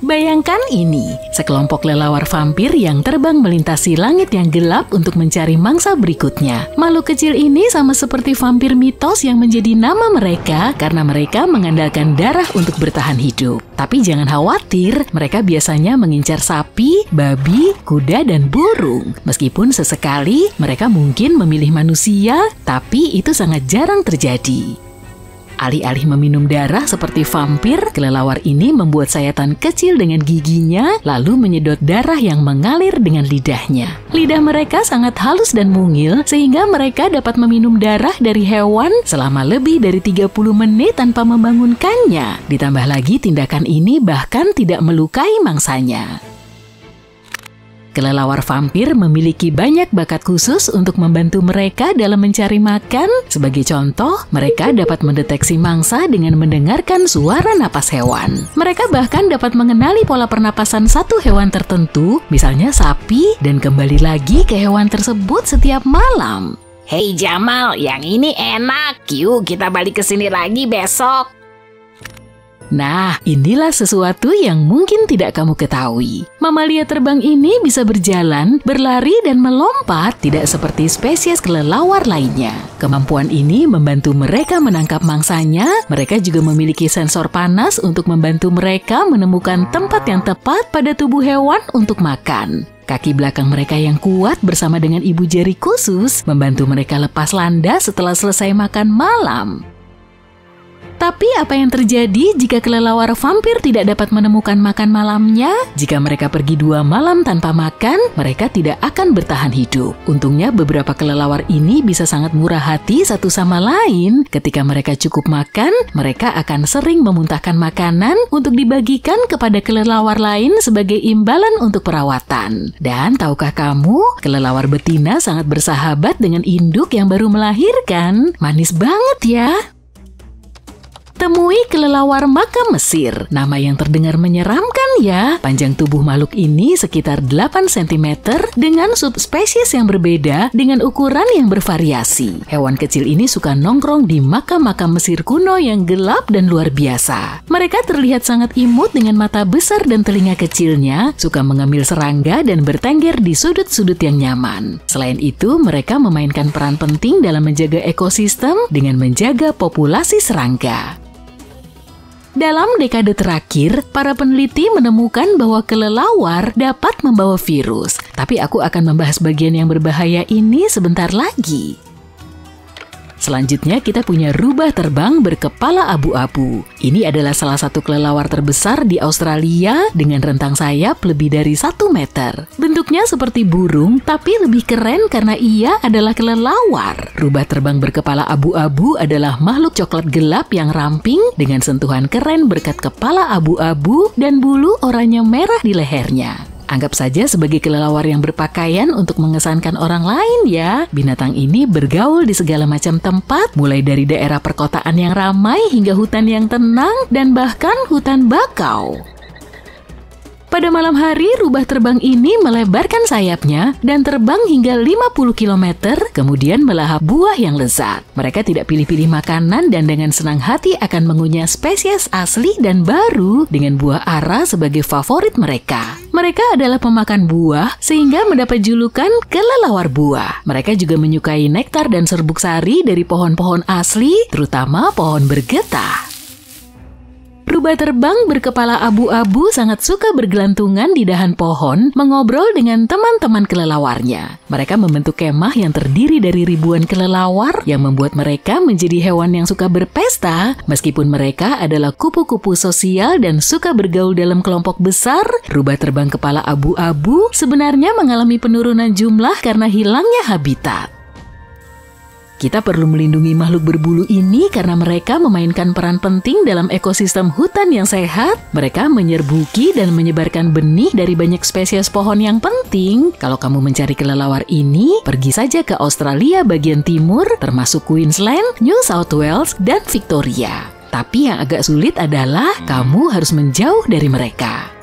Bayangkan ini, sekelompok kelelawar vampir yang terbang melintasi langit yang gelap untuk mencari mangsa berikutnya. Makhluk kecil ini sama seperti vampir mitos yang menjadi nama mereka karena mereka mengandalkan darah untuk bertahan hidup. Tapi jangan khawatir, mereka biasanya mengincar sapi, babi, kuda, dan burung. Meskipun sesekali mereka mungkin memilih manusia, tapi itu sangat jarang terjadi. Alih-alih meminum darah seperti vampir, kelelawar ini membuat sayatan kecil dengan giginya, lalu menyedot darah yang mengalir dengan lidahnya. Lidah mereka sangat halus dan mungil, sehingga mereka dapat meminum darah dari hewan selama lebih dari 30 menit tanpa membangunkannya. Ditambah lagi tindakan ini bahkan tidak melukai mangsanya. Kelelawar vampir memiliki banyak bakat khusus untuk membantu mereka dalam mencari makan. Sebagai contoh, mereka dapat mendeteksi mangsa dengan mendengarkan suara napas hewan. Mereka bahkan dapat mengenali pola pernapasan satu hewan tertentu, misalnya sapi, dan kembali lagi ke hewan tersebut setiap malam. Hei Jamal, yang ini enak. Yuk kita balik ke sini lagi besok. Nah, inilah sesuatu yang mungkin tidak kamu ketahui. Mamalia terbang ini bisa berjalan, berlari, dan melompat tidak seperti spesies kelelawar lainnya. Kemampuan ini membantu mereka menangkap mangsanya. Mereka juga memiliki sensor panas untuk membantu mereka menemukan tempat yang tepat pada tubuh hewan untuk makan. Kaki belakang mereka yang kuat bersama dengan ibu jari khusus membantu mereka lepas landas setelah selesai makan malam. Tapi apa yang terjadi jika kelelawar vampir tidak dapat menemukan makan malamnya? Jika mereka pergi 2 malam tanpa makan, mereka tidak akan bertahan hidup. Untungnya beberapa kelelawar ini bisa sangat murah hati satu sama lain. Ketika mereka cukup makan, mereka akan sering memuntahkan makanan untuk dibagikan kepada kelelawar lain sebagai imbalan untuk perawatan. Dan tahukah kamu, kelelawar betina sangat bersahabat dengan induk yang baru melahirkan. Manis banget ya! Temui kelelawar makam Mesir. Nama yang terdengar menyeramkan ya. Panjang tubuh makhluk ini sekitar 8 cm dengan subspesies yang berbeda dengan ukuran yang bervariasi. Hewan kecil ini suka nongkrong di makam-makam Mesir kuno yang gelap dan luar biasa. Mereka terlihat sangat imut dengan mata besar dan telinga kecilnya, suka mengambil serangga dan bertengger di sudut-sudut yang nyaman. Selain itu, mereka memainkan peran penting dalam menjaga ekosistem dengan menjaga populasi serangga. Dalam dekade terakhir, para peneliti menemukan bahwa kelelawar dapat membawa virus. Tapi aku akan membahas bagian yang berbahaya ini sebentar lagi. Selanjutnya kita punya rubah terbang berkepala abu-abu. Ini adalah salah satu kelelawar terbesar di Australia dengan rentang sayap lebih dari 1 meter. Bentuknya seperti burung, tapi lebih keren karena ia adalah kelelawar. Rubah terbang berkepala abu-abu adalah makhluk coklat gelap yang ramping dengan sentuhan keren berkat kepala abu-abu dan bulu oranye merah di lehernya. Anggap saja sebagai kelelawar yang berpakaian untuk mengesankan orang lain ya. Binatang ini bergaul di segala macam tempat, mulai dari daerah perkotaan yang ramai hingga hutan yang tenang dan bahkan hutan bakau. Pada malam hari, rubah terbang ini melebarkan sayapnya dan terbang hingga 50 km, kemudian melahap buah yang lezat. Mereka tidak pilih-pilih makanan dan dengan senang hati akan mengunyah spesies asli dan baru dengan buah ara sebagai favorit mereka. Mereka adalah pemakan buah sehingga mendapat julukan kelelawar buah. Mereka juga menyukai nektar dan serbuk sari dari pohon-pohon asli, terutama pohon bergetah. Rubah terbang berkepala abu-abu sangat suka bergelantungan di dahan pohon, mengobrol dengan teman-teman kelelawarnya. Mereka membentuk kemah yang terdiri dari ribuan kelelawar yang membuat mereka menjadi hewan yang suka berpesta. Meskipun mereka adalah kupu-kupu sosial dan suka bergaul dalam kelompok besar, rubah terbang kepala abu-abu sebenarnya mengalami penurunan jumlah karena hilangnya habitat. Kita perlu melindungi makhluk berbulu ini karena mereka memainkan peran penting dalam ekosistem hutan yang sehat. Mereka menyerbuki dan menyebarkan benih dari banyak spesies pohon yang penting. Kalau kamu mencari kelelawar ini, pergi saja ke Australia bagian timur, termasuk Queensland, New South Wales, dan Victoria. Tapi yang agak sulit adalah kamu harus menjauh dari mereka.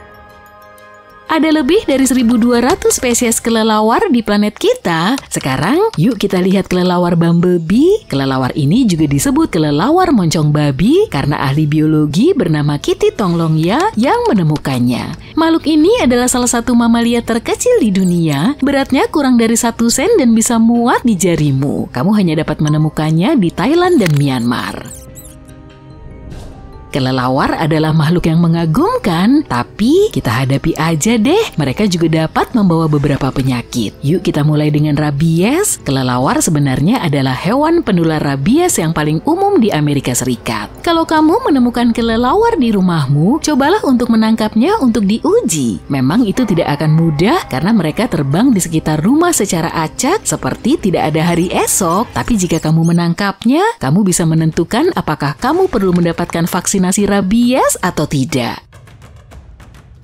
Ada lebih dari 1.200 spesies kelelawar di planet kita. Sekarang, yuk kita lihat kelelawar bumblebee. Kelelawar ini juga disebut kelelawar moncong babi karena ahli biologi bernama Kitty Tonglongya yang menemukannya. Makhluk ini adalah salah satu mamalia terkecil di dunia. Beratnya kurang dari 1 sen dan bisa muat di jarimu. Kamu hanya dapat menemukannya di Thailand dan Myanmar. Kelelawar adalah makhluk yang mengagumkan, tapi kita hadapi aja deh, mereka juga dapat membawa beberapa penyakit. Yuk kita mulai dengan rabies. Kelelawar sebenarnya adalah hewan penular rabies yang paling umum di Amerika Serikat. Kalau kamu menemukan kelelawar di rumahmu, cobalah untuk menangkapnya untuk diuji. Memang itu tidak akan mudah karena mereka terbang di sekitar rumah secara acak seperti tidak ada hari esok. Tapi jika kamu menangkapnya, kamu bisa menentukan apakah kamu perlu mendapatkan vaksinasi rabies atau tidak.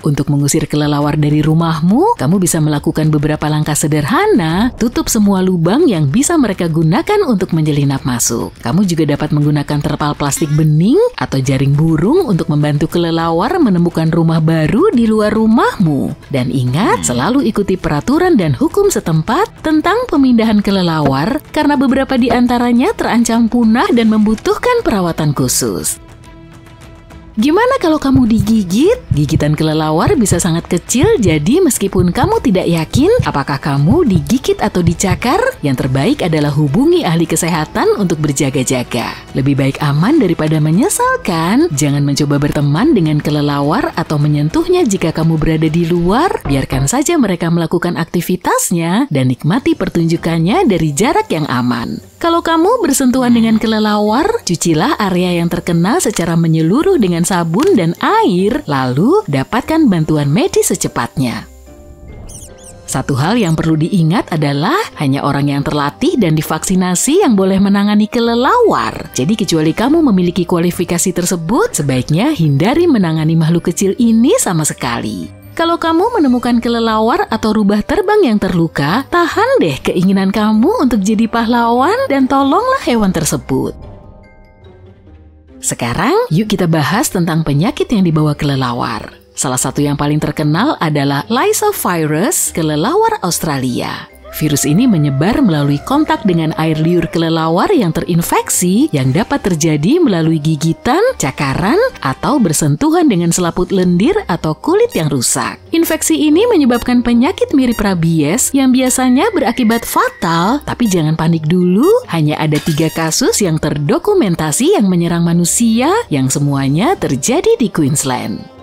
Untuk mengusir kelelawar dari rumahmu, kamu bisa melakukan beberapa langkah sederhana. Tutup semua lubang yang bisa mereka gunakan untuk menyelinap masuk. Kamu juga dapat menggunakan terpal plastik bening atau jaring burung untuk membantu kelelawar menemukan rumah baru di luar rumahmu. Dan ingat, selalu ikuti peraturan dan hukum setempat tentang pemindahan kelelawar karena beberapa di antaranya terancam punah dan membutuhkan perawatan khusus. Gimana kalau kamu digigit? Gigitan kelelawar bisa sangat kecil, jadi meskipun kamu tidak yakin apakah kamu digigit atau dicakar, yang terbaik adalah hubungi ahli kesehatan untuk berjaga-jaga. Lebih baik aman daripada menyesalkan. Jangan mencoba berteman dengan kelelawar atau menyentuhnya jika kamu berada di luar. Biarkan saja mereka melakukan aktivitasnya dan nikmati pertunjukannya dari jarak yang aman. Kalau kamu bersentuhan dengan kelelawar, cucilah area yang terkena secara menyeluruh dengan sabun dan air, lalu dapatkan bantuan medis secepatnya. Satu hal yang perlu diingat adalah hanya orang yang terlatih dan divaksinasi yang boleh menangani kelelawar. Jadi kecuali kamu memiliki kualifikasi tersebut, sebaiknya hindari menangani makhluk kecil ini sama sekali. Kalau kamu menemukan kelelawar atau rubah terbang yang terluka, tahan deh keinginan kamu untuk jadi pahlawan dan tolonglah hewan tersebut. Sekarang, yuk kita bahas tentang penyakit yang dibawa kelelawar. Salah satu yang paling terkenal adalah Lyssavirus, kelelawar Australia. Virus ini menyebar melalui kontak dengan air liur kelelawar yang terinfeksi yang dapat terjadi melalui gigitan, cakaran, atau bersentuhan dengan selaput lendir atau kulit yang rusak. Infeksi ini menyebabkan penyakit mirip rabies yang biasanya berakibat fatal, tapi jangan panik dulu, hanya ada 3 kasus yang terdokumentasi yang menyerang manusia yang semuanya terjadi di Queensland.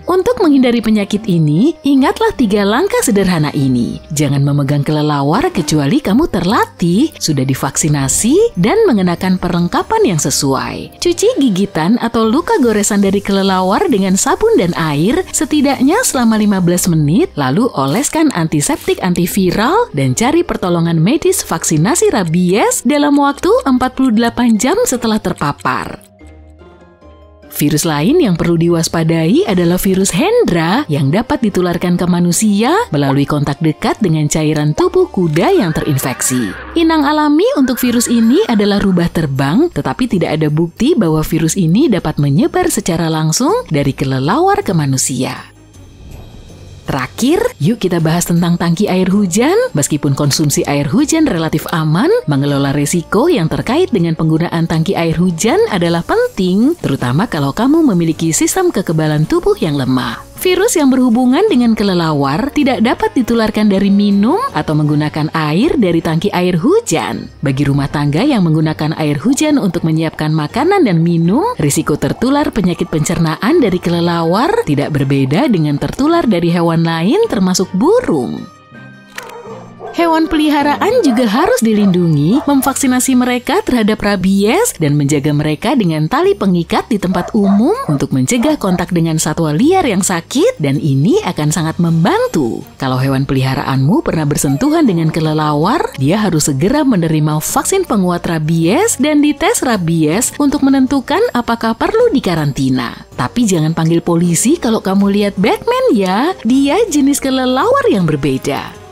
Untuk menghindari penyakit ini, ingatlah 3 langkah sederhana ini. Jangan memegang kelelawar kecuali kamu terlatih, sudah divaksinasi, dan mengenakan perlengkapan yang sesuai. Cuci gigitan atau luka goresan dari kelelawar dengan sabun dan air setidaknya selama 15 menit, lalu oleskan antiseptik antiviral dan cari pertolongan medis vaksinasi rabies dalam waktu 48 jam setelah terpapar. Virus lain yang perlu diwaspadai adalah virus Hendra yang dapat ditularkan ke manusia melalui kontak dekat dengan cairan tubuh kuda yang terinfeksi. Inang alami untuk virus ini adalah rubah terbang, tetapi tidak ada bukti bahwa virus ini dapat menyebar secara langsung dari kelelawar ke manusia. Terakhir, yuk kita bahas tentang tangki air hujan. Meskipun konsumsi air hujan relatif aman, mengelola resiko yang terkait dengan penggunaan tangki air hujan adalah penting, terutama kalau kamu memiliki sistem kekebalan tubuh yang lemah. Virus yang berhubungan dengan kelelawar tidak dapat ditularkan dari minum atau menggunakan air dari tangki air hujan. Bagi rumah tangga yang menggunakan air hujan untuk menyiapkan makanan dan minum, risiko tertular penyakit pencernaan dari kelelawar tidak berbeda dengan tertular dari hewan lain termasuk burung. Hewan peliharaan juga harus dilindungi, memvaksinasi mereka terhadap rabies, dan menjaga mereka dengan tali pengikat di tempat umum untuk mencegah kontak dengan satwa liar yang sakit, dan ini akan sangat membantu. Kalau hewan peliharaanmu pernah bersentuhan dengan kelelawar, dia harus segera menerima vaksin penguat rabies dan dites rabies untuk menentukan apakah perlu dikarantina. Tapi jangan panggil polisi kalau kamu lihat Batman ya, dia jenis kelelawar yang berbeda.